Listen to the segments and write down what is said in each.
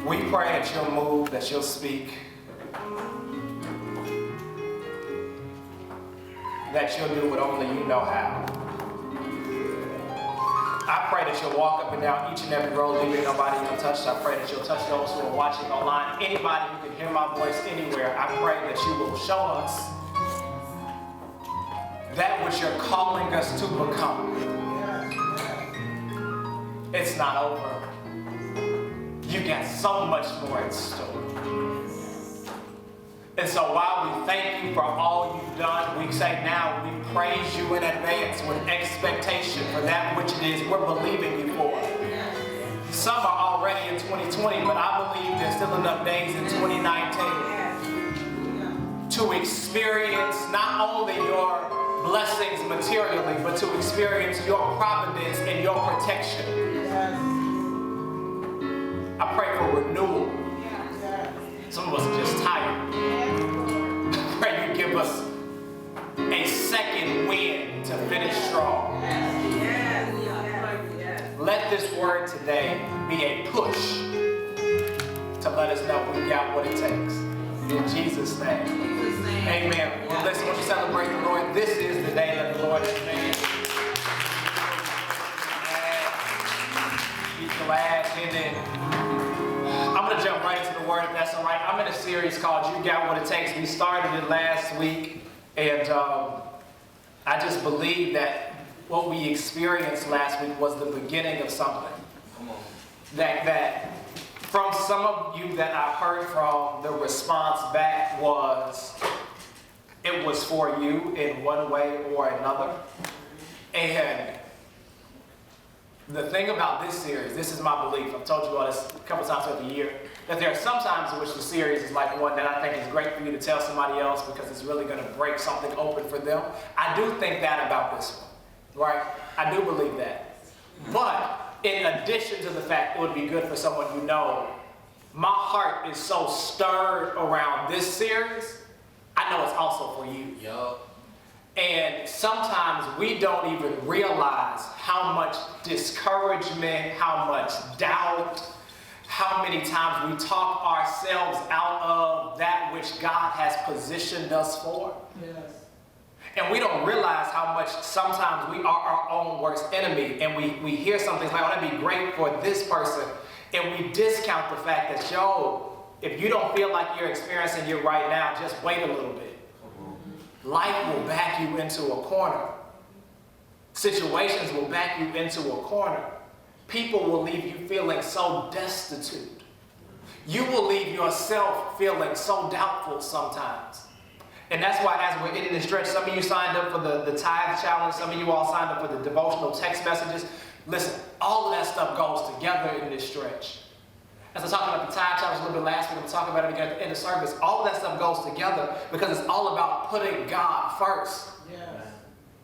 We pray that you'll move, that you'll speak, that you'll do what only you know how. I pray that you'll walk up and down each and every road, leaving nobody untouched. I pray that you'll touch those who are watching online. Anybody who can hear my voice anywhere, I pray that you will show us that which you're calling us to become. It's not over. You got so much more in store. And so while we thank you for all you've done, we say now we praise you in advance with expectation for that which it is we're believing you for. Some are already in 2020, but I believe there's still enough days in 2019 to experience not only your blessings materially, but to experience your providence and your protection. I pray for renewal. Some of us are just tired. I pray you give us a second wind to finish strong. Let this word today be a push to let us know we got what it takes. In Jesus' name. Amen. Well, listen, when you celebrate the Lord, this is the day that the Lord has made. Be glad in it. I'm going to jump right into the word if that's all right. I'm in a series called You Got What It Takes. We started it last week, and I just believe that what we experienced last week was the beginning of something. That from some of you that I heard from, the response back was, it was for you in one way or another. And the thing about this series, this is my belief, I've told you all this a couple times throughout the year, that there are some times in which the series is like one that I think is great for you to tell somebody else because it's really going to break something open for them. I do think that about this one, right? I do believe that. But in addition to the fact it would be good for someone you know, my heart is so stirred around this series, I know it's also for you. Yup. And sometimes we don't even realize how much discouragement, how much doubt, how many times we talk ourselves out of that which God has positioned us for. Yes. And we don't realize how much sometimes we are our own worst enemy. And we hear something like, oh, that'd be great for this person. And we discount the fact that, yo, if you don't feel like you're experiencing it right now, just wait a little bit. Life will back you into a corner. Situations will back you into a corner. People will leave you feeling so destitute. You will leave yourself feeling so doubtful sometimes. And that's why as we're in this stretch, some of you signed up for the tithe challenge. Some of you all signed up for the devotional text messages. Listen, all of that stuff goes together in this stretch. As I talked about the tithe challenge a little bit last week, I'm talking about it again at the end of service. All of that stuff goes together because it's all about putting God first. Yes.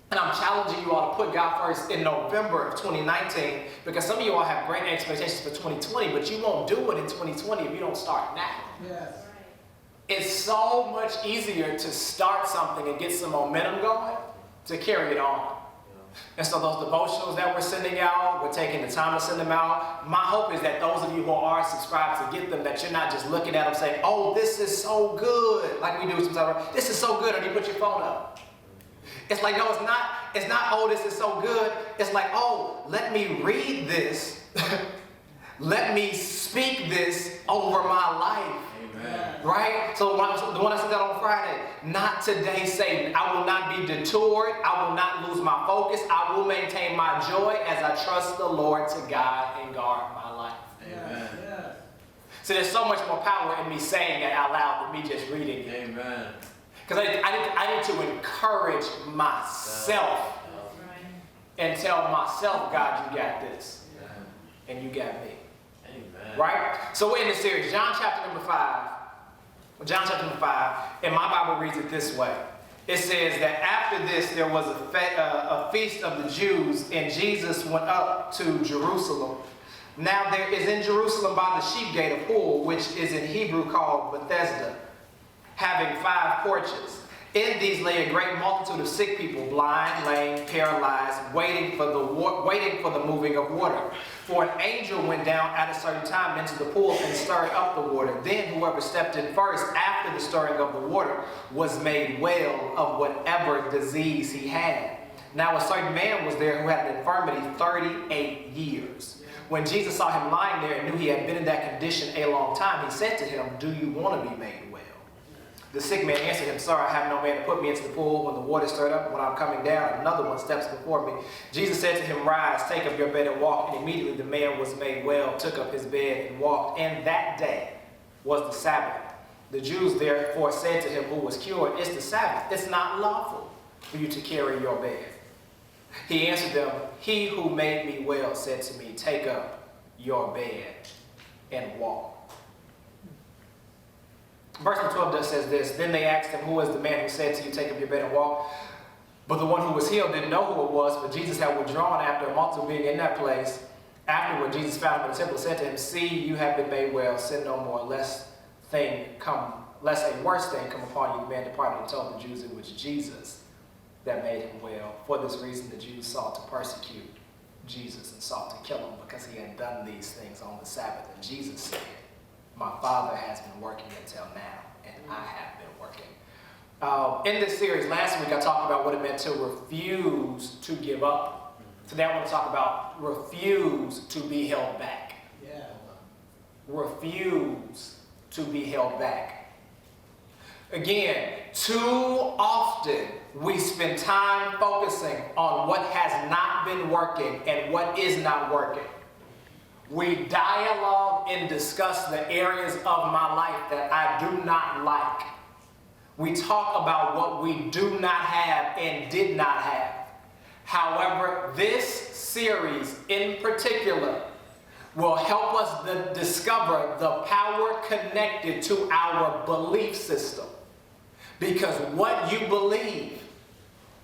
And I'm challenging you all to put God first in November of 2019 because some of you all have great expectations for 2020, but you won't do it in 2020 if you don't start now. Yes. It's so much easier to start something and get some momentum going to carry it on. And so those devotionals that we're sending out, we're taking the time to send them out. My hope is that those of you who are subscribed to get them, that you're not just looking at them saying, oh, this is so good, like we do sometimes. This is so good, and you put your phone up. It's like, no, it's not, oh, this is so good. It's like, oh, let me read this. Let me speak this over my life. Amen. Right? So the one I said that on Friday, not today, Satan. I will not be detoured. I will not lose my focus. I will maintain my joy as I trust the Lord to guide and guard my life. Amen. Yes. So there's so much more power in me saying it out loud than me just reading it. Amen. Because I need to encourage myself and tell myself, God, you got this. And you got me. Amen. Right? So we're in the series, John chapter number 5. John chapter number 5, and my Bible reads it this way. It says that after this there was a feast of the Jews, and Jesus went up to Jerusalem. Now there is in Jerusalem by the sheep gate a pool, which is in Hebrew called Bethesda, having 5 porches. In these lay a great multitude of sick people, blind, lame, paralyzed, waiting for the moving of water. For an angel went down at a certain time into the pool and stirred up the water. Then whoever stepped in first after the stirring of the water was made well of whatever disease he had. Now a certain man was there who had an infirmity 38 years. When Jesus saw him lying there and knew he had been in that condition a long time, he said to him, "Do you want to be made well?" The sick man answered him, "Sir, I have no man to put me into the pool when the water stirred up. When I'm coming down, another one steps before me." Jesus said to him, "Rise, take up your bed and walk." And immediately the man was made well, took up his bed and walked. And that day was the Sabbath. The Jews therefore said to him who was cured, "It's the Sabbath. It's not lawful for you to carry your bed." He answered them, "He who made me well said to me, take up your bed and walk." Verse 12 says this, "Then they asked him, 'Who is the man who said to you, take up your bed and walk?' But the one who was healed didn't know who it was, for Jesus had withdrawn after a multitude being in that place. Afterward, Jesus found him in the temple and said to him, 'See, you have been made well. Sin no more, lest a worse thing come upon you.' The man departed and told the Jews it was Jesus that made him well. For this reason, the Jews sought to persecute Jesus and sought to kill him because he had done these things on the Sabbath. And Jesus said, 'My Father has been working until now, and I have been working.'" In this series, last week I talked about what it meant to refuse to give up. Today I want to talk about refuse to be held back. Yeah. Refuse to be held back. Again, too often we spend time focusing on what has not been working and what is not working. We dialogue and discuss the areas of my life that I do not like. We talk about what we do not have and did not have. However, this series in particular will help us discover the power connected to our belief system. Because what you believe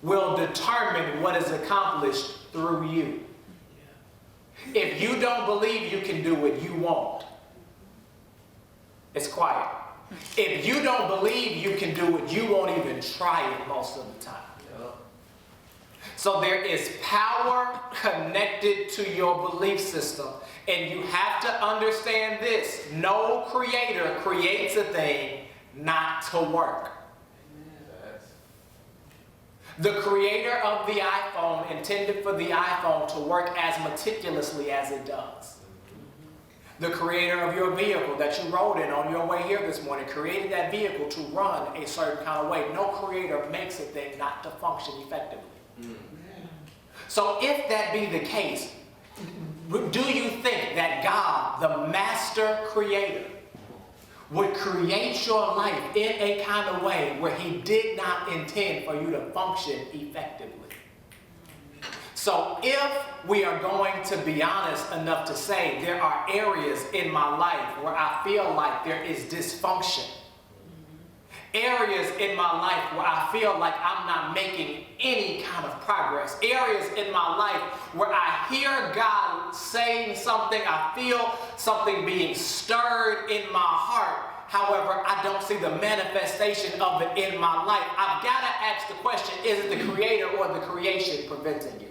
will determine what is accomplished through you. If you don't believe you can do what you want, it's quiet. If you don't believe you can do it, you won't even try it most of the time. So there is power connected to your belief system. And you have to understand this. No creator creates a thing not to work. The creator of the iPhone intended for the iPhone to work as meticulously as it does. The creator of your vehicle that you rode in on your way here this morning created that vehicle to run a certain kind of way. No creator makes a thing not to function effectively. So if that be the case, do you think that God, the master creator, would create your life in a kind of way where he did not intend for you to function effectively? So if we are going to be honest enough to say there are areas in my life where I feel like there is dysfunction, areas in my life where I feel like I'm not making any kind of progress, areas in my life where I hear God saying something, I feel something being stirred in my heart, however, I don't see the manifestation of it in my life, I've got to ask the question, is it the creator or the creation preventing it?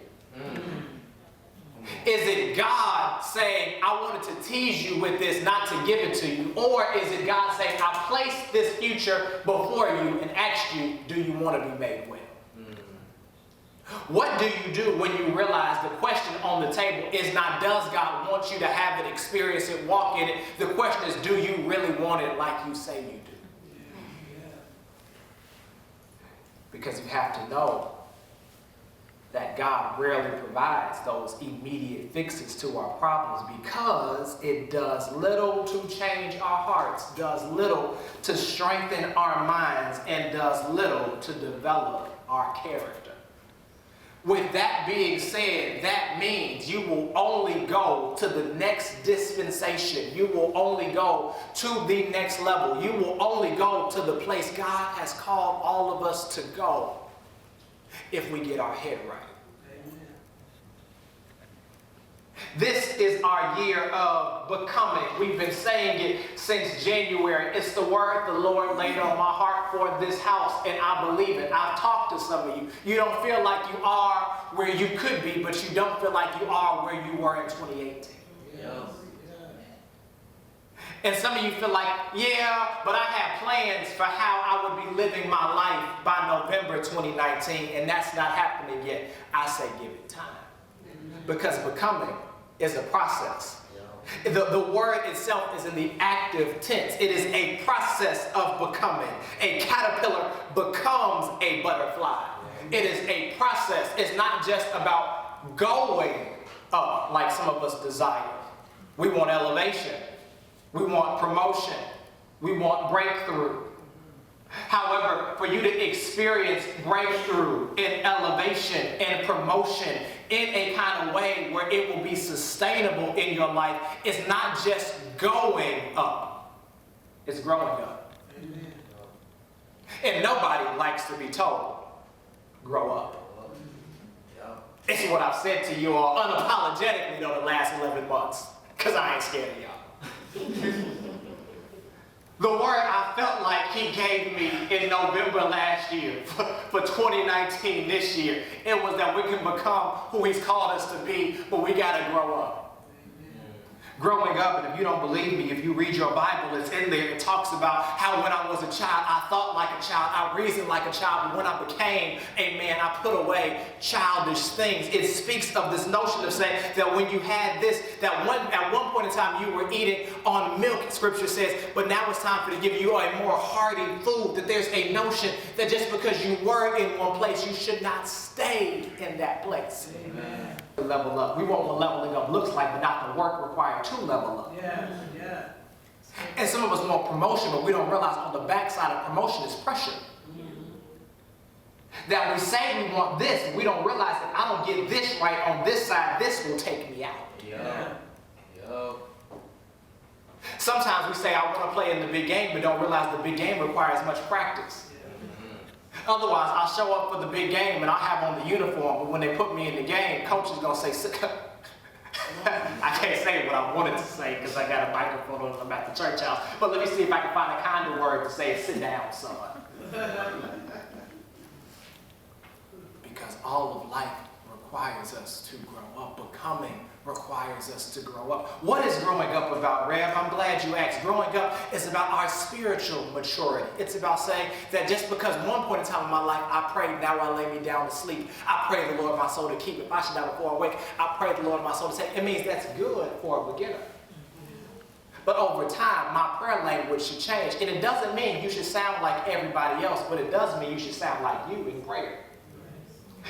Is it God saying, I wanted to tease you with this, not to give it to you? Or is it God saying, I placed this future before you and asked you, do you want to be made well? What do you do when you realize the question on the table is not, does God want you to have it, experience it, walk in it? The question is, do you really want it like you say you do? Because you have to know that God rarely provides those immediate fixes to our problems because it does little to change our hearts, does little to strengthen our minds, and does little to develop our character. With that being said, that means you will only go to the next dispensation. You will only go to the next level. You will only go to the place God has called all of us to go if we get our head right. This is our year of becoming. We've been saying it since January. It's the word the Lord laid on my heart for this house, and I believe it. I've talked to some of you. You don't feel like you are where you could be, but you don't feel like you are where you were in 2018. Yes. And some of you feel like, yeah, but I have plans for how I would be living my life by November 2019, and that's not happening yet. I say give it time. Because becoming is a process. The word itself is in the active tense. It is a process of becoming. A caterpillar becomes a butterfly. It is a process. It's not just about going up like some of us desire. We want elevation. We want promotion. We want breakthrough. However, for you to experience breakthrough and elevation and promotion in a kind of way where it will be sustainable in your life, it's not just going up, it's growing up. Amen. And nobody likes to be told, grow up. It's what I've said to you all unapologetically though the last 11 months, because I ain't scared of y'all. The word I felt like he gave me in November last year for 2019 this year, it was that we can become who he's called us to be, but we got to grow up. Growing up, and if you don't believe me, if you read your Bible, it's in there. It talks about how when I was a child, I thought like a child, I reasoned like a child, but when I became a man, I put away childish things. It speaks of this notion of saying that when you had this, that at one point in time you were eating on milk, Scripture says, but now it's time for to give you a more hearty food, that there's a notion that just because you were in one place, you should not stay in that place. Amen. Level up. We want what leveling up looks like, but not the work required to level up. Yeah. And some of us want promotion, but we don't realize on the backside of promotion is pressure. That we say we want this, but we don't realize that I don't get this right on this side, this will take me out. Yeah. Sometimes we say I want to play in the big game, but don't realize the big game requires much practice. Otherwise, I'll show up for the big game and I'll have on the uniform, but when they put me in the game, coach is going to say, I can't say what I wanted to say because I got a microphone and I'm at the church house, but let me see if I can find a kinder word to say, sit down, son. Because all of life requires us to grow up. Becoming requires us to grow up. What is growing up about, Rev? I'm glad you asked. Growing up is about our spiritual maturity. It's about saying that just because one point in time in my life I prayed, now I lay me down to sleep. I pray the Lord my soul to keep. If I should die before I wake, I pray the Lord my soul to take. It means that's good for a beginner. But over time, my prayer language should change. And it doesn't mean you should sound like everybody else, but it does mean you should sound like you in prayer.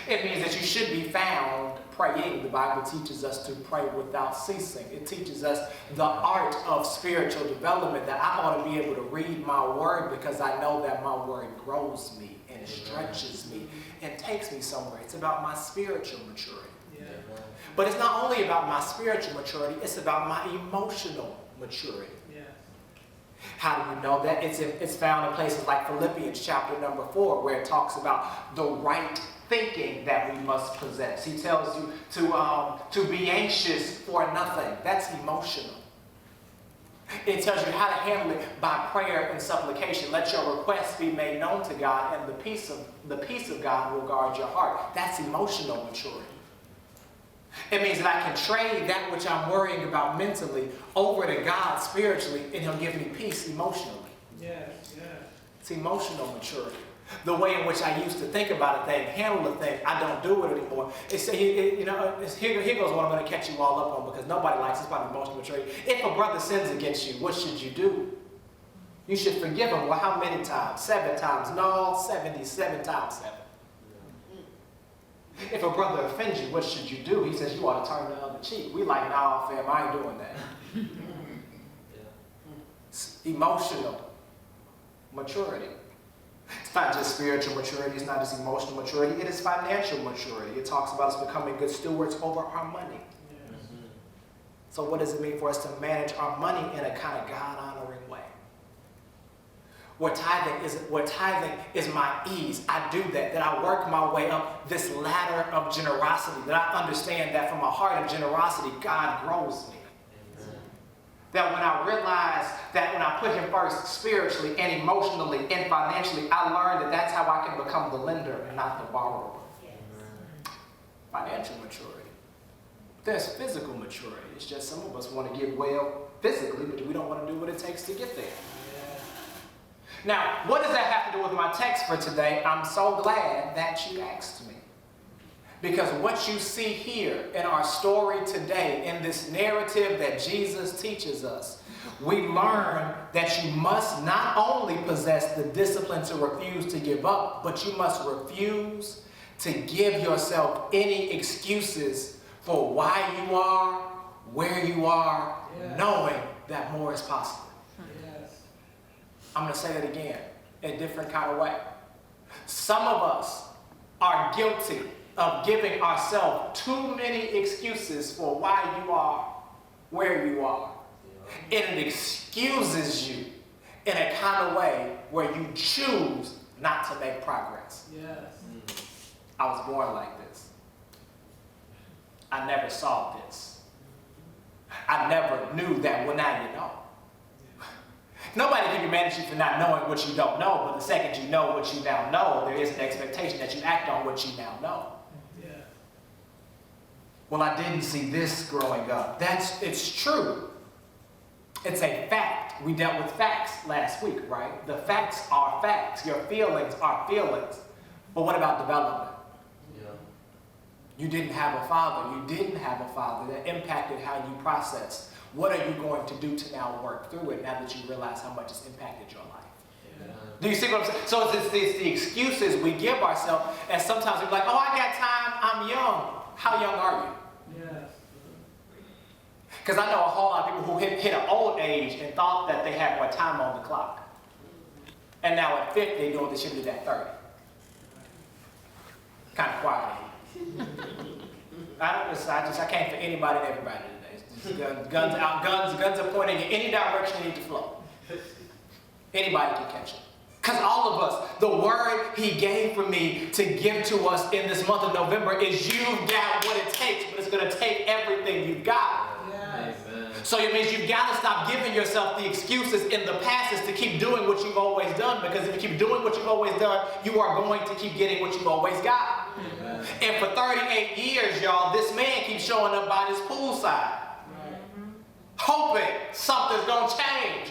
It means that you should be found praying. The Bible teaches us to pray without ceasing. It teaches us the art of spiritual development, that I ought to be able to read my word because I know that my word grows me and stretches me and takes me somewhere. It's about my spiritual maturity. But it's not only about my spiritual maturity, it's about my emotional maturity. How do you know that? It's found in places like Philippians chapter number 4, where it talks about the right thinking that we must possess. He tells you to be anxious for nothing. That's emotional. It tells you how to handle it by prayer and supplication. Let your requests be made known to God, and the peace of God will guard your heart. That's emotional maturity. It means that I can trade that which I'm worrying about mentally over to God spiritually, and He'll give me peace emotionally. It's emotional maturity. The way in which I used to think about a thing, handle a thing, I don't do it anymore. Here goes what I'm going to catch you all up on, because nobody likes this about emotional maturity. If a brother sins against you, what should you do? You should forgive him. Well, how many times? 7 times? No, 77 times 7. If a brother offends you, what should you do? He says you ought to turn the other cheek. We like, nah, fam, I ain't doing that. It's emotional maturity. It's not just spiritual maturity. It's not just emotional maturity. It is financial maturity. It talks about us becoming good stewards over our money. So what does it mean for us to manage our money in a kind of God-honoring way? where tithing is my ease. I do that I work my way up this ladder of generosity, that I understand that from a heart of generosity, God grows me. That when I realize that when I put him first spiritually and emotionally and financially, I learned that that's how I can become the lender and not the borrower. Financial maturity. There's physical maturity. It's just some of us want to get well physically, but we don't want to do what it takes to get there. Now, what does that have to do with my text for today? I'm so glad that you asked me. Because what you see here in our story today, in this narrative that Jesus teaches us, we learn that you must not only possess the discipline to refuse to give up, but you must refuse to give yourself any excuses for why you are, where you are, knowing that more is possible. I'm going to say that again in a different kind of way. Some of us are guilty of giving ourselves too many excuses for why you are where you are. And it excuses you in a kind of way where you choose not to make progress. I was born like this. I never saw this. I never knew that. Well, now you know. Nobody can be mad at you for not knowing what you don't know, but the second you know what you now know, there is an expectation that you act on what you now know. Well, I didn't see this growing up. It's true. It's a fact. We dealt with facts last week, right? The facts are facts. Your feelings are feelings. But what about development? You didn't have a father. You didn't have a father that impacted how you process. What are you going to do to now work through it now that you realize how much it's impacted your life? Do you see what I'm saying? So it's the excuses we give ourselves, and sometimes we're like, oh, I got time, I'm young. How young are you? Because I know a whole lot of people who hit an old age and thought that they had more time on the clock. And now at 50, they know what they should have did at 30. Kind of quiet. I can't for anybody and everybody today. Guns are pointing in any direction you need to flow. Anybody can catch it. Because all of us, the word he gave for me to give to us in this month of November is you've got what it takes, but it's going to take everything you've got. So it means you've got to stop giving yourself the excuses in the past to keep doing what you've always done, because if you keep doing what you've always done, you are going to keep getting what you've always got. Amen. And for 38 years, y'all, this man keeps showing up by this poolside, hoping something's going to change.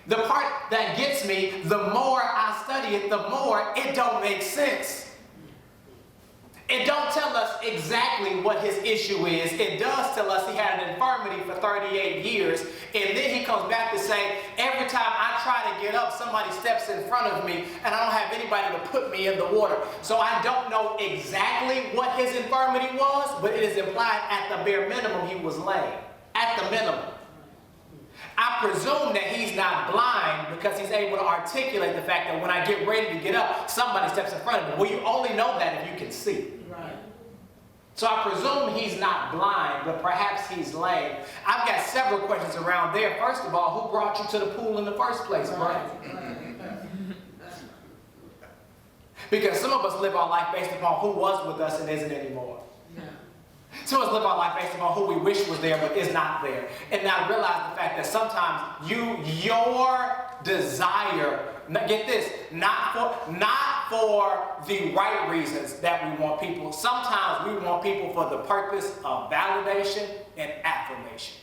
The part that gets me, the more I study it, the more it don't make sense. It don't tell us exactly what his issue is. It does tell us he had an infirmity for 38 years. And then he comes back to say, every time I try to get up, somebody steps in front of me, and I don't have anybody to put me in the water. So I don't know exactly what his infirmity was, but it is implied at the bare minimum he was lame. At the minimum. I presume that he's not blind because he's able to articulate the fact that when I get ready to get up, somebody steps in front of me. Well, you only know that if you can see. Right. So I presume he's not blind, but perhaps he's lame. I've got several questions around there. First of all, who brought you to the pool in the first place, right? Because some of us live our life based upon who was with us and isn't anymore. Some of us live our life based upon who we wish was there but is not there. And now realize the fact that sometimes your desire, get this, not for the right reasons that we want people. Sometimes we want people for the purpose of validation and affirmation.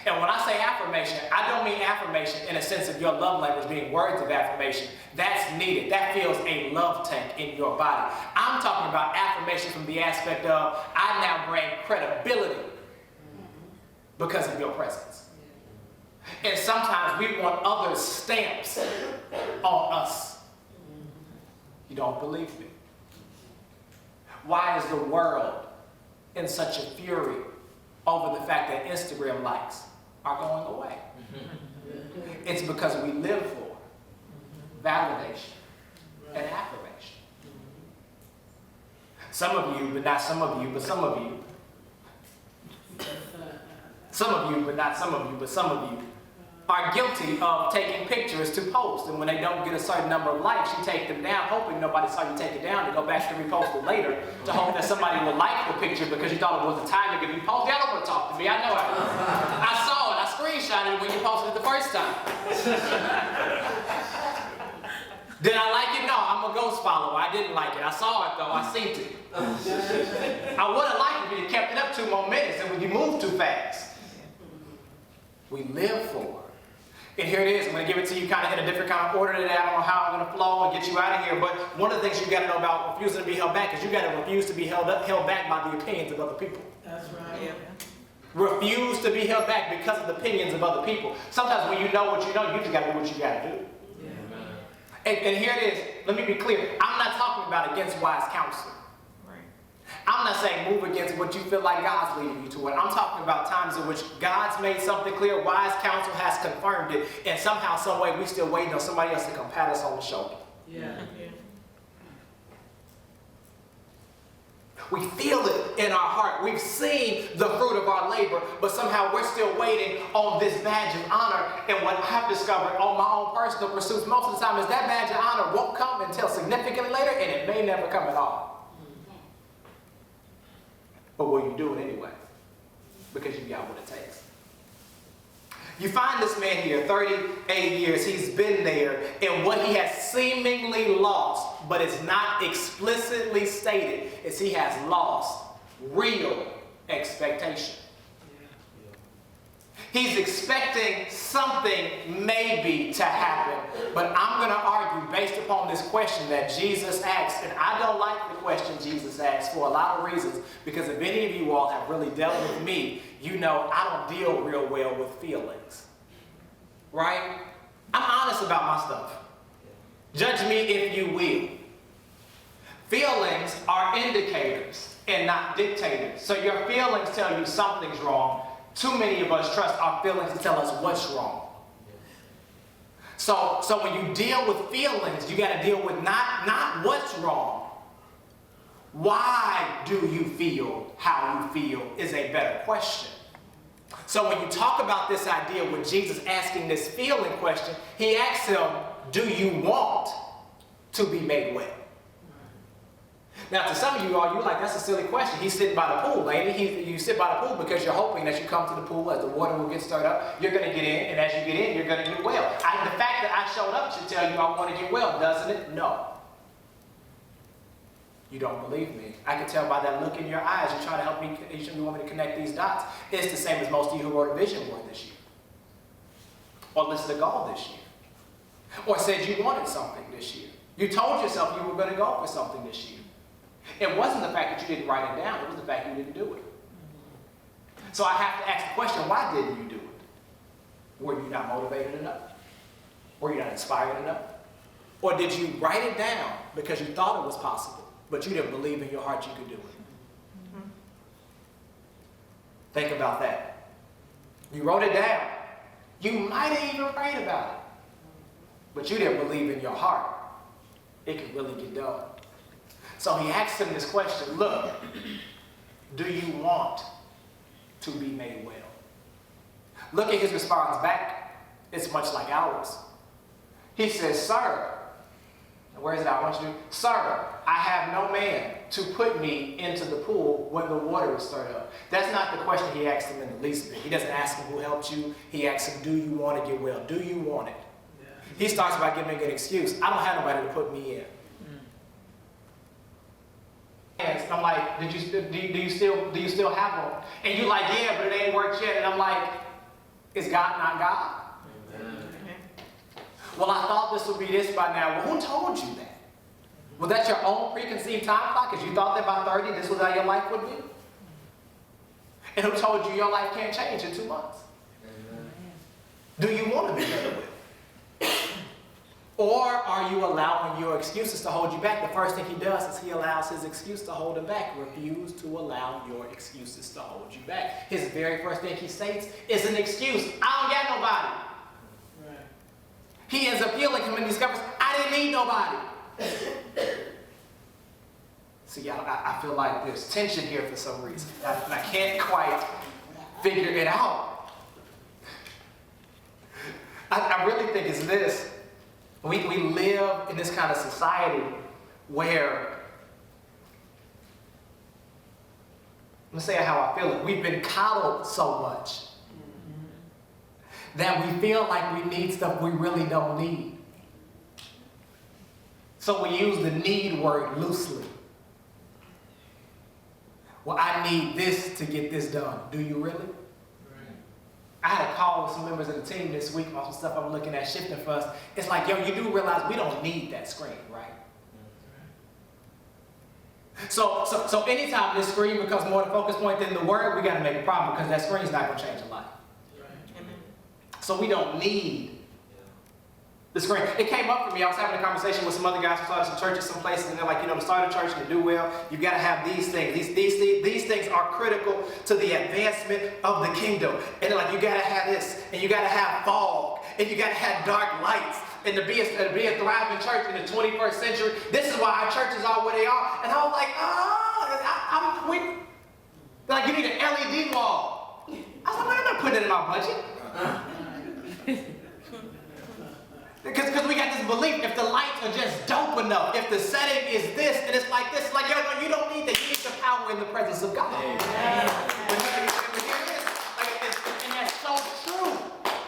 And when I say affirmation, I don't mean affirmation in a sense of your love language being words of affirmation. That's needed. That fills a love tank in your body. I'm talking about affirmation from the aspect of, I now bring credibility because of your presence. And sometimes we want other stamps on us. You don't believe me? Why is the world in such a fury over the fact that Instagram likes are going away? It's because we live for validation and affirmation. Some of you, but not some of you, but some of you, some of you, but not some of you, but some of you, are guilty of taking pictures to post. And when they don't get a certain number of likes, you take them down, hoping nobody saw you take it down to go back to repost it later to hope that somebody will like the picture because you thought it was the time to get reposted. Y'all don't want to talk to me. I know I saw it. I screenshotted it when you posted it the first time. Did I like it? No, I'm a ghost follower. I didn't like it. I saw it though. I seen it. I would have liked it if you kept it up 2 more minutes and when you moved too fast. We live for. And here it is. I'm going to give it to you kind of in a different kind of order today. I don't know how I'm going to flow and get you out of here. But one of the things you got to know about refusing to be held back is you got to refuse to be held back by the opinions of other people. That's right. Yeah. Refuse to be held back because of the opinions of other people. Sometimes when you know what you know, you just got to do what you got to do. Yeah. And here it is. Let me be clear. I'm not talking about against wise counsel. I'm not saying move against what you feel like God's leading you toward. I'm talking about times in which God's made something clear, wise counsel has confirmed it, and somehow, some way, we still waiting on somebody else to come pat us on the shoulder. Yeah. We feel it in our heart. We've seen the fruit of our labor, but somehow we're still waiting on this badge of honor. And what I've discovered on my own personal pursuits most of the time is that badge of honor won't come until significantly later, and it may never come at all. But will you do it anyway? Because you got what it takes. You find this man here, 38 years, he's been there, and what he has seemingly lost, but it's not explicitly stated, is he has lost real expectation. He's expecting something maybe to happen, but I'm going to argue based upon this question that Jesus asked, and I don't like the question Jesus asked for a lot of reasons, because if any of you all have really dealt with me, you know I don't deal real well with feelings, right? I'm honest about my stuff. Judge me if you will. Feelings are indicators and not dictators. So your feelings tell you something's wrong. Too many of us trust our feelings to tell us what's wrong. So when you deal with feelings, you got to deal with not what's wrong. Why do you feel how you feel is a better question. So when you talk about this idea with Jesus asking this feeling question, he asks him, do you want to be made well? Now, to some of you all, you're like, that's a silly question. He's sitting by the pool, lady. You sit by the pool because you're hoping that you come to the pool as the water will get stirred up. You're going to get in, and as you get in, you're going to get well. The fact that I showed up should tell you I want to get well, doesn't it? No. You don't believe me. I can tell by that look in your eyes. You try to help me, you want me to connect these dots. It's the same as most of you who wrote a vision board this year. Or listed a goal this year. Or said you wanted something this year. You told yourself you were going to go for something this year. It wasn't the fact that you didn't write it down, it was the fact you didn't do it. So I have to ask the question, why didn't you do it? Were you not motivated enough? Were you not inspired enough? Or did you write it down because you thought it was possible, but you didn't believe in your heart you could do it? Think about that. You wrote it down. You might have even prayed about it, but you didn't believe in your heart it could really get done. So he asked him this question, look, do you want to be made well? Look at his response back. It's much like ours. He says, sir, where is it? I want you to, sir, I have no man to put me into the pool when the water is stirred up. That's not the question he asked him in the least bit. He doesn't ask him who helped you. He asks him, do you want to get well? Do you want it? Yeah. He starts by giving an excuse. I don't have nobody to put me in. And I'm like, do you still have one? And you're like, yeah, but it ain't worked yet. And I'm like, is God not God? Amen. Well, I thought this would be this by now. Well, who told you that? Was that your own preconceived time clock? Because you thought that by 30, this was how your life would be? And who told you your life can't change in 2 months? Amen. Do you want to be better with? Or are you allowing your excuses to hold you back? The first thing he does is he allows his excuse to hold him back. Refuse to allow your excuses to hold you back. His very first thing he states is an excuse. I don't got nobody. Right. He ends up healing him and discovers, I didn't need nobody. See, I feel like there's tension here for some reason. I can't quite figure it out. I really think it's this. We live in this kind of society where, let's say how I feel it, we've been coddled so much that we feel like we need stuff we really don't need. So we use the need word loosely. Well, I need this to get this done. Do you really? I had a call with some members of the team this week on some stuff I'm looking at shifting for us. It's like, yo, you do realize we don't need that screen, right? So anytime this screen becomes more the focus point than the word, we got to make a problem because that screen's not going to change a life. So we don't need the screen. It came up for me. I was having a conversation with some other guys who started some churches, some places, and they're like, to start a church and to do well, you've got to have these things. These things are critical to the advancement of the kingdom. And they're like, you got to have this, and you got to have fog, and you got to have dark lights, and to be a thriving church in the 21st century. This is why our churches are where they are. And I was like, they're like, you need an LED wall. I was like, I'm not putting it in my budget. Because we got this belief, if the lights are just dope enough, if the setting is this, and it's like this, like, yo, no, you don't need that. You need the power in the presence of God. And that's so true.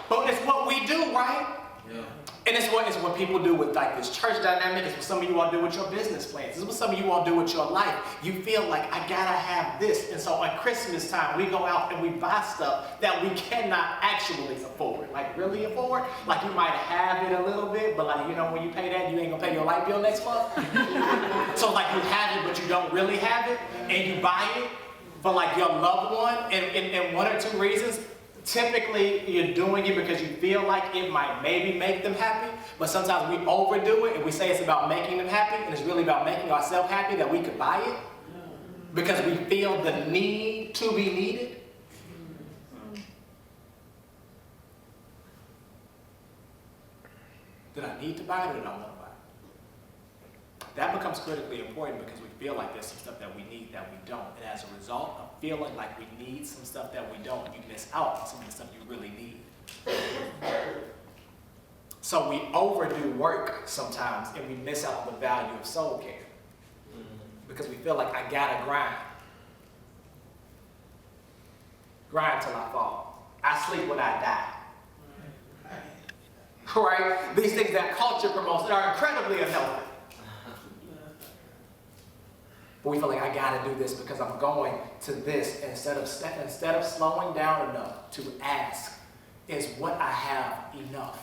But it's what we do, right? Yeah. And it's what people do with like this church dynamic. It's what some of you all do with your business plans. It's what some of you all do with your life. You feel like, I gotta have this. And so on Christmas time, we go out and we buy stuff that we cannot actually afford. Like really afford? Like you might have it a little bit, but like, when you pay that, you ain't gonna pay your light bill next month. So like you have it, but you don't really have it. And you buy it for like your loved one. And one or two reasons. Typically, you're doing it because you feel like it might maybe make them happy, but sometimes we overdo it and we say it's about making them happy, and it's really about making ourselves happy that we could buy it because we feel the need to be needed. Did I need to buy it or did I want to buy it? That becomes critically important because we feel like there's some stuff that we need that we don't, and as a result of feeling like we need some stuff that we don't, you miss out on some of the stuff you really need. So we overdo work sometimes and we miss out on the value of soul care because we feel like I gotta grind till I fall. I sleep when I die. Right? These things that culture promotes that are incredibly unhealthy. But we feel like I gotta do this because I'm going to this instead of slowing down enough to ask, is what I have enough?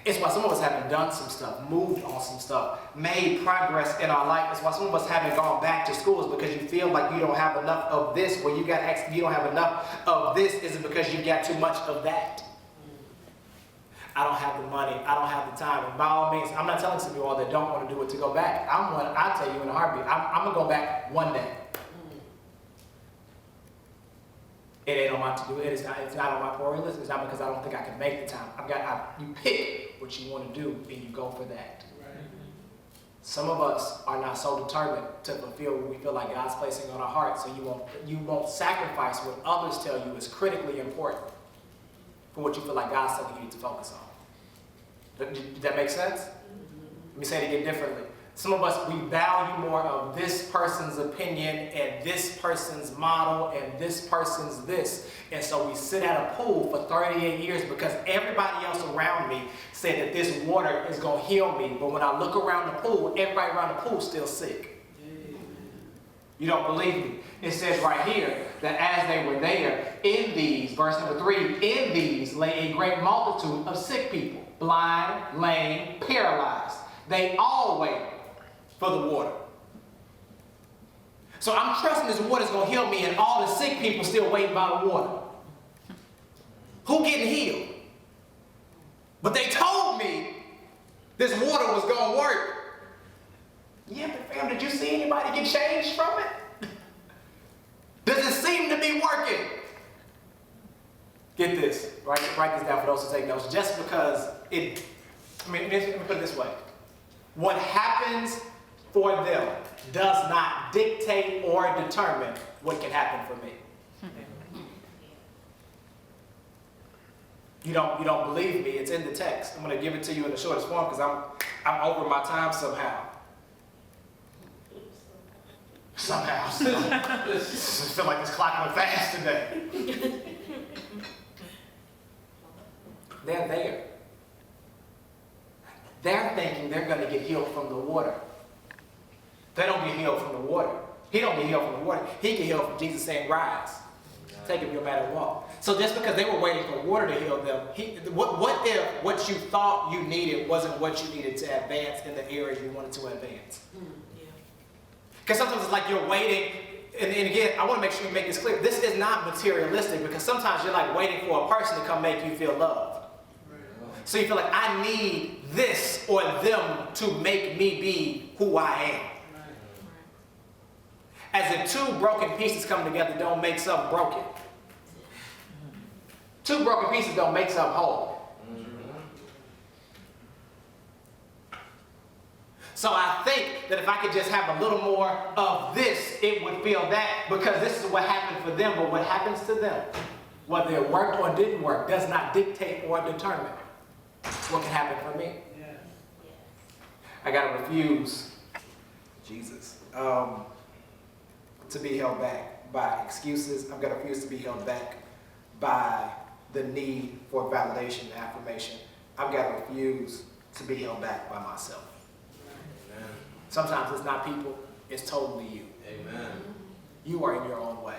It's why some of us haven't done some stuff, moved on some stuff, made progress in our life. It's why some of us haven't gone back to schools because you feel like you don't have enough of this. Well, you don't have enough of this. Is it because you got too much of that? I don't have the money. I don't have the time. And by all means, I'm not telling some of you all that don't want to do it to go back. I'll tell you in a heartbeat. I'm going to go back one day. It ain't on my to-do. It's not on my priority list. It's not because I don't think I can make the time. You pick what you want to do and you go for that. Right. Some of us are not so determined to fulfill what we feel like God's placing on our hearts, so you won't sacrifice what others tell you is critically important for what you feel like God's telling you to focus on. Did that make sense? Let me say it again differently. Some of us, we value more of this person's opinion and this person's model and this person's this. And so we sit at a pool for 38 years because everybody else around me said that this water is going to heal me. But when I look around the pool, everybody around the pool is still sick. You don't believe me? It says right here that as they were there, in these, verse number 3, in these lay a great multitude of sick people, blind, lame, paralyzed. They all waited for the water. So I'm trusting this water is going to heal me, and all the sick people still waiting by the water. Who getting healed? But they told me this water was going to work. Yeah, but fam, did you see anybody get changed from it? Does it seem to be working? Get this. Write this down for those who take notes. Just because let me put it this way. What happens for them does not dictate or determine what can happen for me. You don't believe me. It's in the text. I'm going to give it to you in the shortest form because I'm over my time somehow. Somehow. I feel like this clock went fast today. They're there. They're thinking they're going to get healed from the water. They don't get healed from the water. He don't get healed from the water. He get healed from Jesus saying, rise. Take up your mat and walk. So just because they were waiting for water to heal them, what if what you thought you needed wasn't what you needed to advance in the area you wanted to advance? Because sometimes it's like you're waiting, and again, I want to make sure you make this clear. This is not materialistic because sometimes you're like waiting for a person to come make you feel loved. So you feel like I need this or them to make me be who I am. As if two broken pieces come together don't make something broken. Two broken pieces don't make something whole. So I think that if I could just have a little more of this, it would feel that, because this is what happened for them. But what happens to them, whether it worked or didn't work, does not dictate or determine what can happen for me. I got to refuse, Jesus, to be held back by excuses. I've got to refuse to be held back by the need for validation and affirmation. I've got to refuse to be held back by myself. Amen. Sometimes it's not people, it's totally you. Amen. You are in your own way.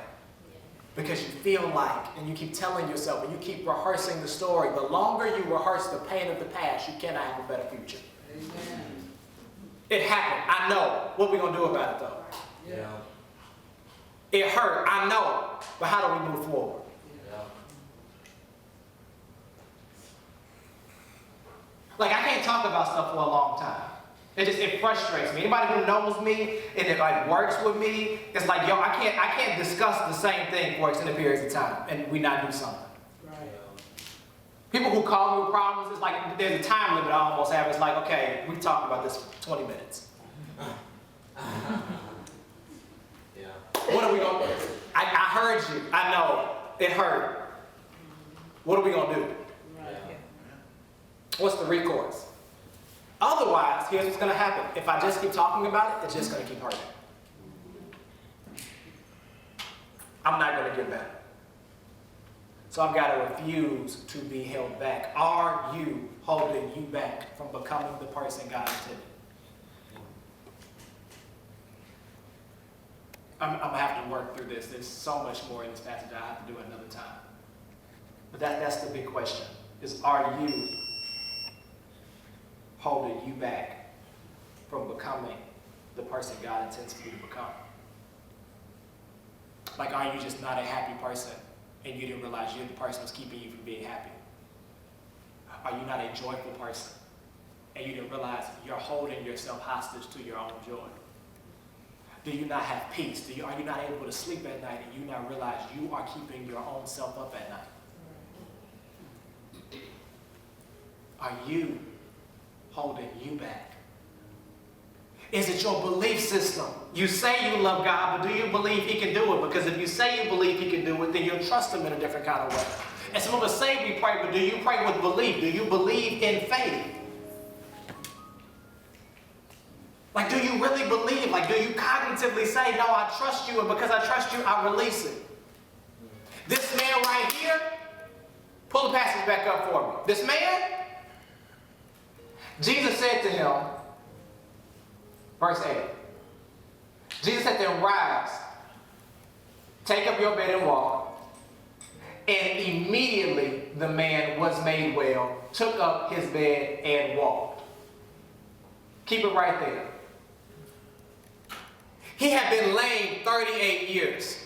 Because you feel like, and you keep telling yourself, and you keep rehearsing the story, the longer you rehearse the pain of the past, you cannot have a better future. Amen. It happened, I know. What are we going to do about it though? Yeah. It hurt, I know. But how do we move forward? Yeah. Like, I can't talk about stuff for a long time. It frustrates me. Anybody who knows me and it like works with me, it's like, yo, I can't discuss the same thing for extended periods of time and we not do something. Right. People who call me with problems, it's like there's a time limit I almost have. It's like, okay, we talked about this for 20 minutes. Yeah. What are we going to do? I heard you. I know. It hurt. What are we going to do? Right. What's the recourse? Otherwise, here's what's going to happen. If I just keep talking about it, it's just going to keep hurting. I'm not going to get better. So I've got to refuse to be held back. Are you holding you back from becoming the person God intended? I'm going to have to work through this. There's so much more in this passage I have to do another time. But that's the big question, is are you holding you back from becoming the person God intends for you to become? Like, are you just not a happy person and you didn't realize you're the person that's keeping you from being happy? Are you not a joyful person and you didn't realize you're holding yourself hostage to your own joy? Do you not have peace? Are you not able to sleep at night and you not realize you are keeping your own self up at night? Are you holding you back? Is it your belief system? You say you love God, but do you believe He can do it? Because if you say you believe He can do it, then you'll trust Him in a different kind of way. And some of us say we pray, but do you pray with belief? Do you believe in faith? Like, do you really believe? Like, do you cognitively say, no, I trust you, and because I trust you, I release it? This man right here, pull the passage back up for me. This man, Jesus said to him, verse 8, Jesus said to him, rise, take up your bed and walk. And immediately the man was made well, took up his bed and walked. Keep it right there. He had been lame 38 years.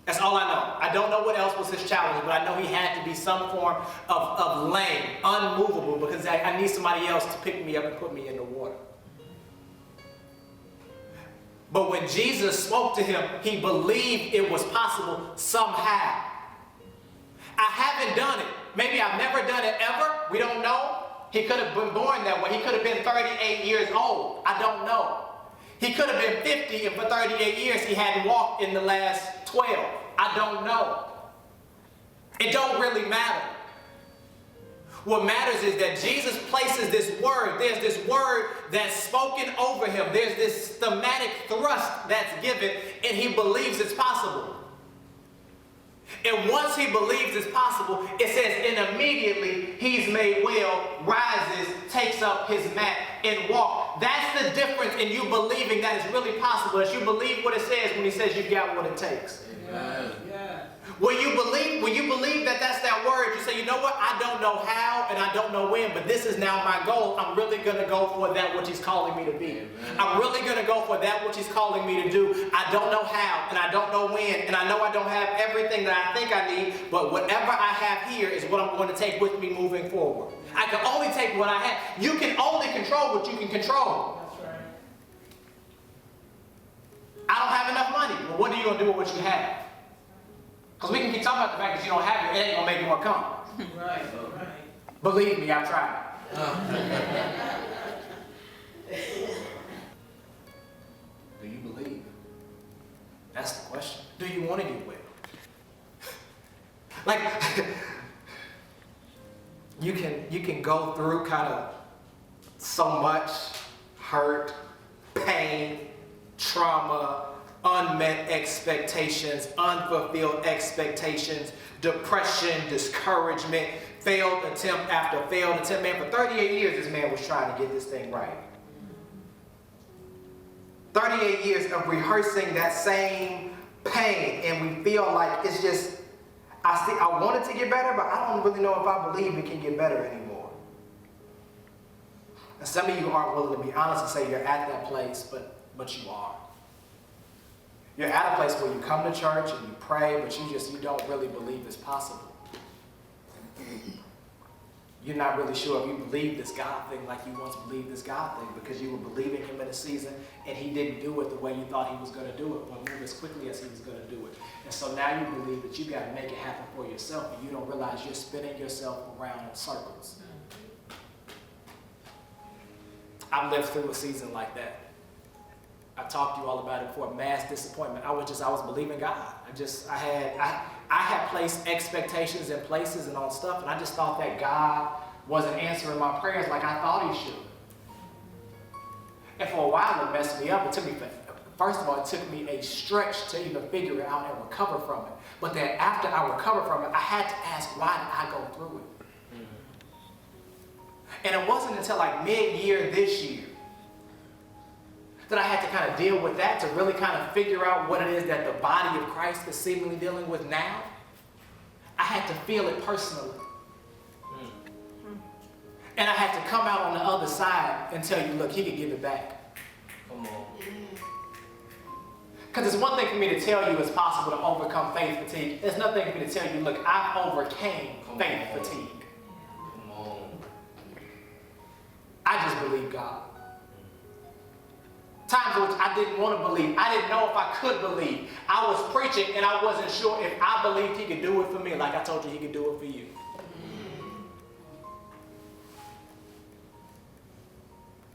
That's all I know. I don't know what else was his challenge, but I know he had to be some form of lame, unmovable, because I need somebody else to pick me up and put me in the water. But when Jesus spoke to him, he believed it was possible somehow. I haven't done it. Maybe I've never done it ever. We don't know. He could have been born that way. He could have been 38 years old. I don't know. He could have been 50 and for 38 years he hadn't walked in the last 12. I don't know. It don't really matter. What matters is that Jesus places this word. There's this word that's spoken over him. There's this thematic thrust that's given, and he believes it's possible. And once he believes it's possible, it says, and immediately he's made well, rises, takes up his mat, and walk. That's the difference in you believing that it's really possible. As you believe what it says when he says you got what it takes. Amen. When you believe that that's that word, you say, you know what, I don't know how and I don't know when, but this is now my goal. I'm really going to go for that which he's calling me to be. Amen. I'm really going to go for that which he's calling me to do. I don't know how and I don't know when, and I know I don't have everything that I think I need, but whatever I have here is what I'm going to take with me moving forward. I can only take what I have. You can only control what you can control. That's right. I don't have enough money. Well, what are you going to do with what you have? Because we can keep talking about the fact that you don't have it, it ain't going to make more come. Right, right. Believe me, I've tried. Do you believe? That's the question. Do you want to get well? Like, you can go through kind of so much hurt, pain, trauma, unmet expectations, unfulfilled expectations, depression, discouragement, failed attempt after failed attempt. Man, for 38 years, this man was trying to get this thing right. 38 years of rehearsing that same pain, and we feel like it's just, I want it to get better, but I don't really know if I believe it can get better anymore. And some of you aren't willing to be honest and say you're at that place, but you are. You're at a place where you come to church and you pray, but you don't really believe it's possible. You're not really sure if you believe this God thing like you once believed this God thing, because you were believing him in a season and he didn't do it the way you thought he was going to do it, or move as quickly as he was going to do it. And so now you believe that you got to make it happen for yourself, and you don't realize you're spinning yourself around in circles. I've lived through a season like that. I talked to you all about it before. Mass disappointment. I was believing God. I had placed expectations in places and on stuff, and I just thought that God wasn't answering my prayers like I thought he should. And for a while, it messed me up. First of all, it took me a stretch to even figure it out and recover from it. But then after I recovered from it, I had to ask, why did I go through it? And it wasn't until like mid-year this year that I had to kind of deal with that, to really kind of figure out what it is that the body of Christ is seemingly dealing with now. I had to feel it personally. And I had to come out on the other side and tell you, look, he could give it back. Come on. Because it's one thing for me to tell you it's possible to overcome faith fatigue. It's another thing for me to tell you, look, I overcame faith fatigue. Come on. I just believe God. Times in which I didn't want to believe. I didn't know if I could believe. I was preaching and I wasn't sure if I believed he could do it for me, like I told you he could do it for you.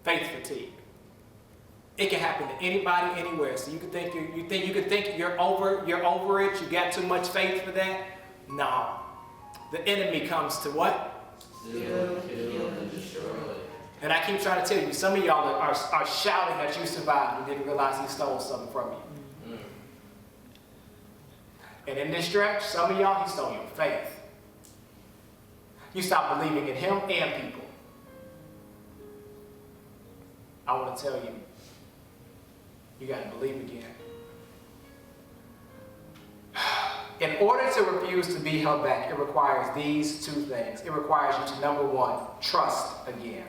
Faith fatigue. It can happen to anybody, anywhere. So you can think you're over it. You got too much faith for that. No. The enemy comes to what? Steal, kill, and destroy. And I keep trying to tell you, some of y'all are shouting that you survived and didn't realize he stole something from you. And in this stretch, some of y'all, he stole your faith. You stopped believing in him and people. I want to tell you, you got to believe again. In order to refuse to be held back, it requires these two things. It requires you to, number one, trust again.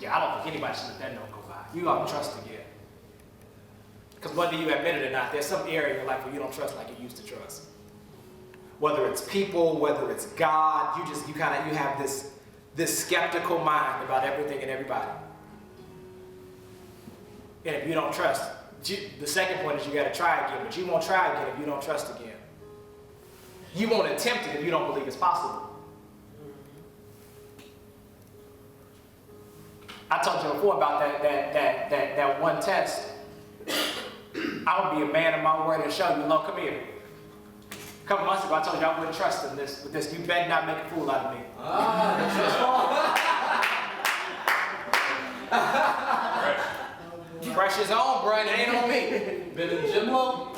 Yeah, I don't think anybody should let that note go by. You got to trust again. Because whether you admit it or not, there's some area in your life where you don't trust like you used to trust. Whether it's people, whether it's God, you have this skeptical mind about everything and everybody. And if you don't trust, the second point is you got to try again, but you won't try again if you don't trust again. You won't attempt it if you don't believe it's possible. I told you before about that one test. I would be a man of my word and show you, Lord, come here. couple months ago, I told you I wouldn't trust him with this. You better not make a fool out of me. Fresh is on, bro. It ain't on me. Been in the gym long?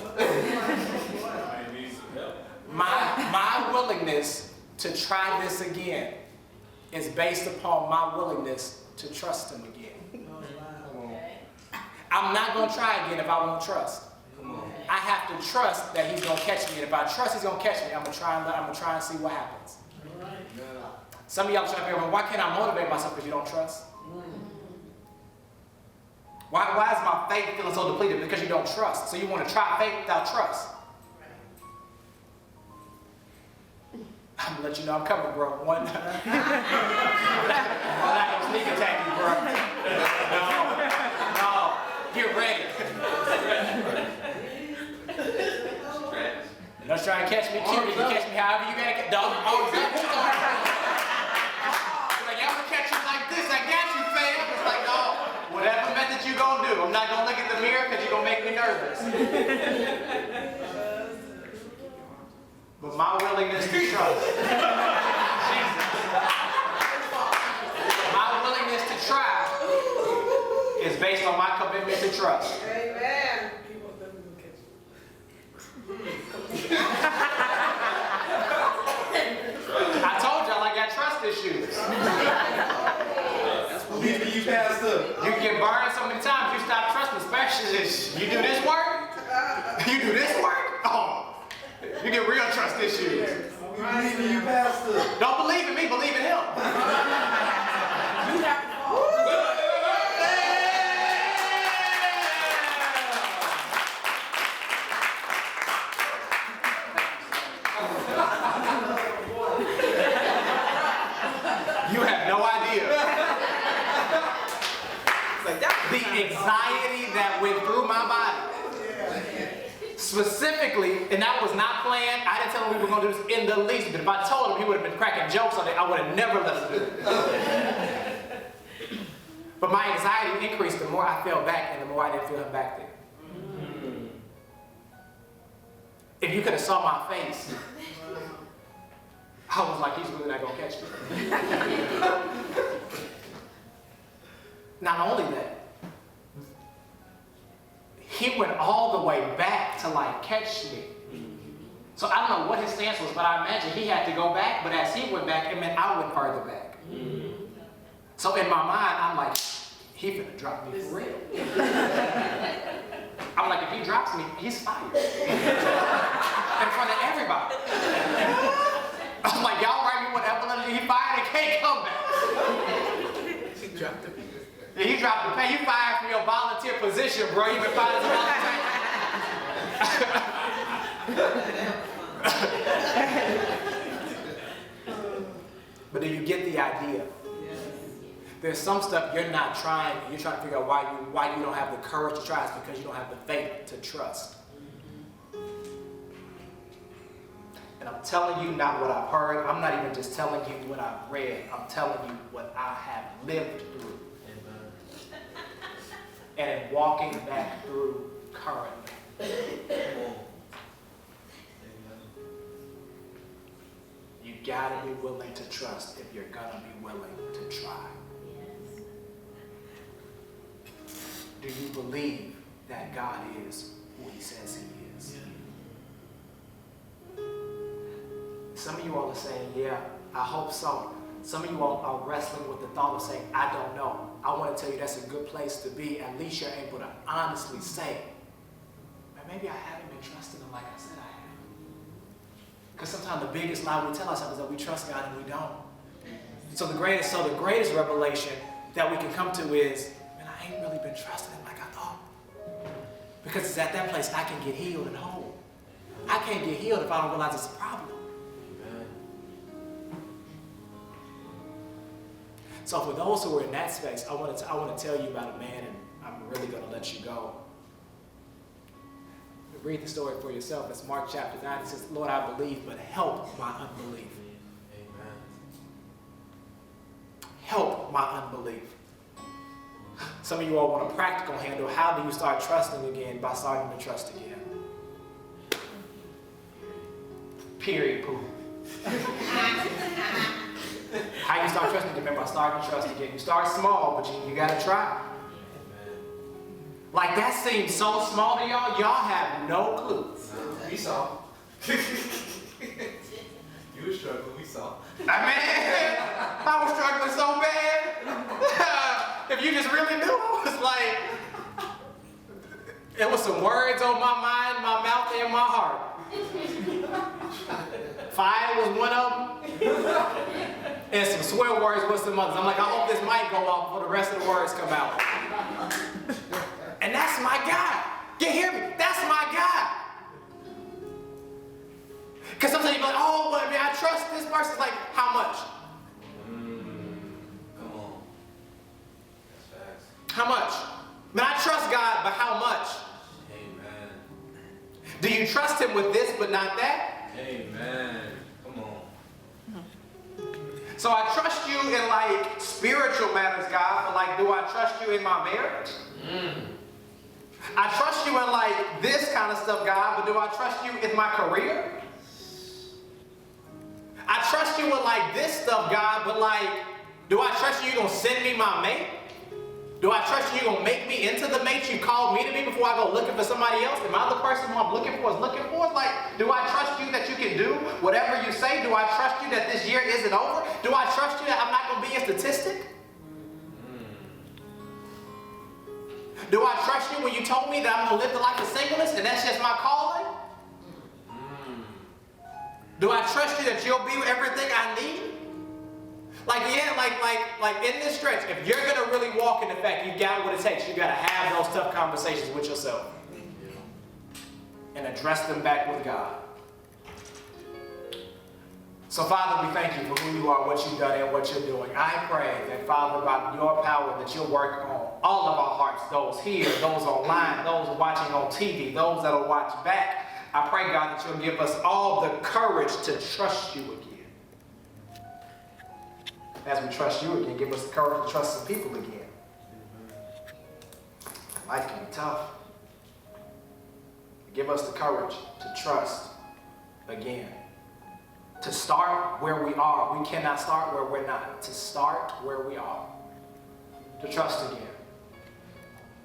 My willingness to try this again is based upon my willingness to trust him again. I'm not going to try again if I won't trust. I have to trust that he's going to catch me. And if I trust he's going to catch me, I'm going to try and see what happens. Some of y'all are trying to figure out, why can't I motivate myself because you don't trust? Why is my faith feeling so depleted? Because you don't trust. So you want to try faith without trust. I'm going to let you know I'm coming, bro. I'm not going to sneak attack you, bro. No. Get ready. Don't try and catch me cute. You can catch me however you got to get. Dog. Oh, is that what you're talking about? Like, I'm going to catch you like this. I got you, fam. It's like, no. Whatever method you going to do, I'm not going to look at the mirror because you're going to make me nervous. But my willingness to trust. Jesus. My willingness to try is based on my commitment to trust. Amen. I told y'all I got trust issues. Believe me, you passed up. You get burned so many times, you stop trusting, especially you do this work, you do this work, oh, you get real trust issues. Believe me, you passed up. Don't believe in me, believe in him. You have to fall. You have no idea. The anxiety that went through my body. Specifically, and that was not planned. I didn't tell him we were going to do this in the least, but if I told him, he would have been cracking jokes on it. I would have never let him do it. But my anxiety increased the more I fell back and the more I didn't feel him back there. If you could have saw my face, I was like, he's really not going to catch me. Not only that, he went all the way back to like catch me. So I don't know what his stance was, but I imagine he had to go back, but as he went back, it meant I went further back. So in my mind, I'm like, he finna drop me for real. I'm like, if he drops me, he's fired. In front of everybody. I'm like, y'all write me whatever, he fired and can't come back. He dropped the Yeah, he dropped the pay. You fired from your volunteer position, bro. You been fired as a volunteer. But do you get the idea? There's some stuff you're not trying. You're trying to figure out why you don't have the courage to try. It's because you don't have the faith to trust. And I'm telling you not what I've heard. I'm not even just telling you what I've read. I'm telling you what I have lived through. And in walking back through currently. You gotta be willing to trust if you're gonna be willing to try. Do you believe that God is who he says he is? Some of you all are saying, yeah, I hope so. Some of you all are wrestling with the thought of saying, I don't know. I want to tell you that's a good place to be. At least you're able to honestly say, man, maybe I haven't been trusting him like I said I have. Because sometimes the biggest lie we tell ourselves is that we trust God and we don't. So the greatest revelation that we can come to is, man, I ain't really been trusting him like I thought. Because it's at that place I can get healed and whole. I can't get healed if I don't realize it's a problem. So for those who are in that space, I want to tell you about a man, and I'm really going to let you go. Read the story for yourself. It's Mark chapter 9. It says, Lord, I believe, but help my unbelief. Amen. Help my unbelief. Some of you all want a practical handle. How do you start trusting again? By starting to trust again. Period, poo. How you start trusting again? Remember, I started to trust again. You start small, but you gotta try. Like that seems so small to y'all. Y'all have no clue. We saw. You were struggling, we saw. I was struggling so bad. If you just really knew, I was like, it was some words on my mind, my mouth, and my heart. Fire was one of them. And some swear words was some others. I'm like, I hope this mic go off before the rest of the words come out. And that's my God. You hear me? That's my God. Because sometimes you're like, oh, well, I mean, I trust this person. It's like, how much? Come on. That's facts. How much? Man, I trust God, but how much? Amen. Do you trust him with this, but not that? Amen. Come on. So I trust you in like spiritual matters, God, but like, do I trust you in my marriage? I trust you in like this kind of stuff, God, but do I trust you in my career? I trust you with like this stuff, God, but like, do I trust you're going to send me my mate? Do I trust you're going to make me into the mate you called me to be before I go looking for somebody else? Am I the person who I'm looking for is looking for? It's like, do I trust you that you can do whatever you say? Do I trust you that this year isn't over? Do I trust you that I'm not going to be a statistic? Do I trust you when you told me that I'm going to live the life of singleness and that's just my calling? Do I trust you that you'll be everything I need? Like, yeah, like in this stretch, if you're going to really walk in the fact you got what it takes, you got to have those tough conversations with yourself and address them back with God. So, Father, we thank you for who you are, what you've done, and what you're doing. I pray that, Father, by your power, that you'll work on all of our hearts, those here, those online, those watching on TV, those that will watch back. I pray, God, that you'll give us all the courage to trust you again. As we trust you again, give us the courage to trust some people again. Life can be tough. Give us the courage to trust again. To start where we are. We cannot start where we're not. To start where we are. To trust again.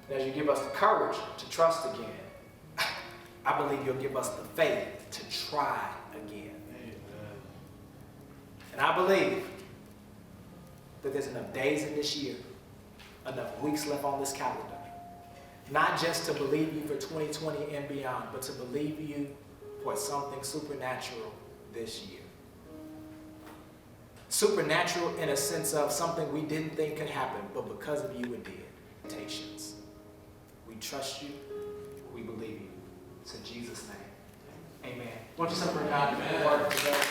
And as you give us the courage to trust again, I believe you'll give us the faith to try again. Amen. And I believe that there's enough days in this year, enough weeks left on this calendar, not just to believe you for 2020 and beyond, but to believe you for something supernatural this year. Supernatural in a sense of something we didn't think could happen, but because of you it did. Patience. We trust you. We believe you. It's in Jesus' name. Amen. Won't you celebrate God? Amen. Word today.